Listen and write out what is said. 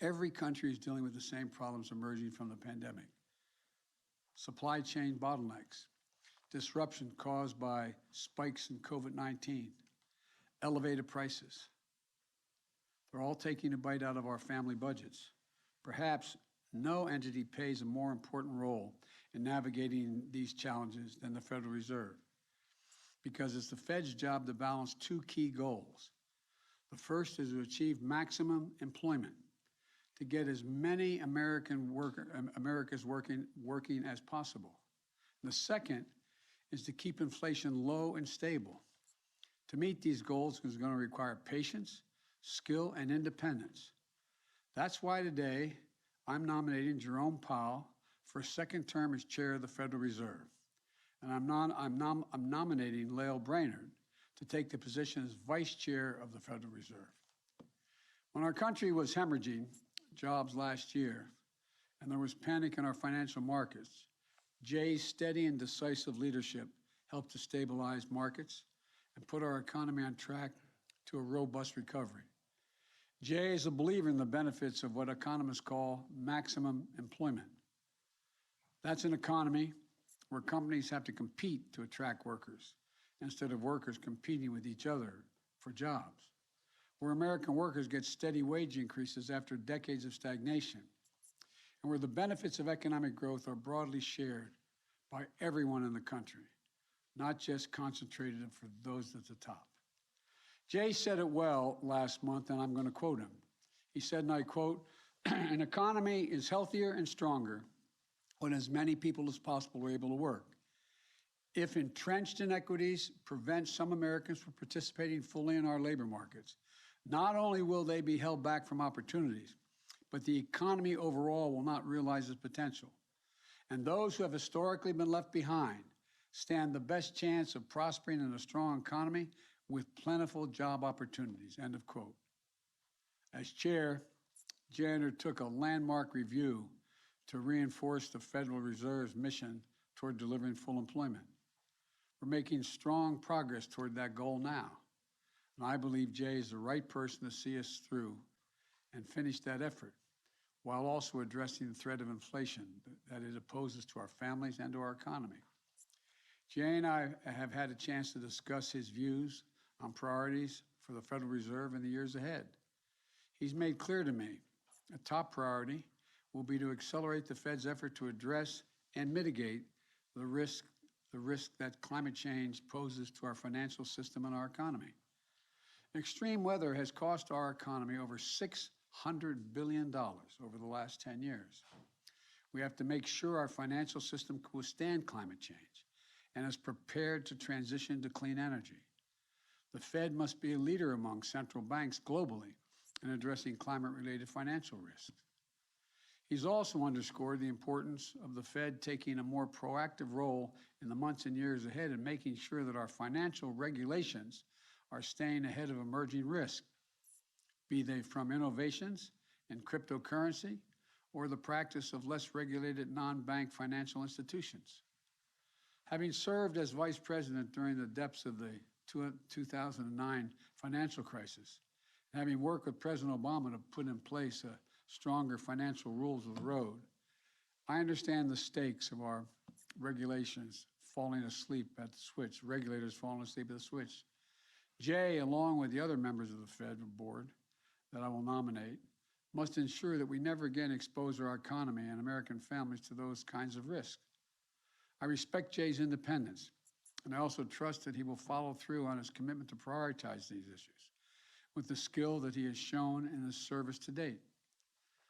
Every country is dealing with the same problems emerging from the pandemic. Supply chain bottlenecks, disruption caused by spikes in COVID-19, elevated prices. They're all taking a bite out of our family budgets. Perhaps no entity plays a more important role in navigating these challenges than the Federal Reserve, because it's the Fed's job to balance two key goals. The first is to achieve maximum employment, to get as many Americans working as possible. And the second is to keep inflation low and stable. To meet these goals is going to require patience, skill, and independence. That's why today I'm nominating Jerome Powell for a second term as chair of the Federal Reserve. And I'm nominating Lael Brainerd to take the position as vice chair of the Federal Reserve. When our country was hemorrhaging jobs last year and there was panic in our financial markets, Jay's steady and decisive leadership helped to stabilize markets and put our economy on track to a robust recovery. Jay is a believer in the benefits of what economists call maximum employment. That's an economy where companies have to compete to attract workers instead of workers competing with each other for jobs, where American workers get steady wage increases after decades of stagnation, and where the benefits of economic growth are broadly shared by everyone in the country, not just concentrated for those at the top. Jay said it well last month, and I'm going to quote him. He said, and I quote, "An economy is healthier and stronger when as many people as possible are able to work. If entrenched inequities prevent some Americans from participating fully in our labor markets, not only will they be held back from opportunities, but the economy overall will not realize its potential. And those who have historically been left behind stand the best chance of prospering in a strong economy with plentiful job opportunities," end of quote. As chair, Jay undertook a landmark review to reinforce the Federal Reserve's mission toward delivering full employment. We're making strong progress toward that goal now, and I believe Jay is the right person to see us through and finish that effort, while also addressing the threat of inflation that it poses to our families and to our economy. Jay and I have had a chance to discuss his views on priorities for the Federal Reserve in the years ahead. He's made clear to me a top priority will be to accelerate the Fed's effort to address and mitigate the risk that climate change poses to our financial system and our economy. Extreme weather has cost our economy over $600 billion over the last 10 years. We have to make sure our financial system can withstand climate change and is prepared to transition to clean energy. The Fed must be a leader among central banks globally in addressing climate-related financial risks. He's also underscored the importance of the Fed taking a more proactive role in the months and years ahead in making sure that our financial regulations are staying ahead of emerging risks, be they from innovations in cryptocurrency or the practice of less regulated non-bank financial institutions. Having served as vice president during the depths of the 2009 financial crisis, and having worked with President Obama to put in place stronger financial rules of the road, I understand the stakes of our regulations falling asleep at the switch, regulators falling asleep at the switch. Jay, along with the other members of the Federal Board that I will nominate, must ensure that we never again expose our economy and American families to those kinds of risks. I respect Jay's independence, and I also trust that he will follow through on his commitment to prioritize these issues with the skill that he has shown in his service to date.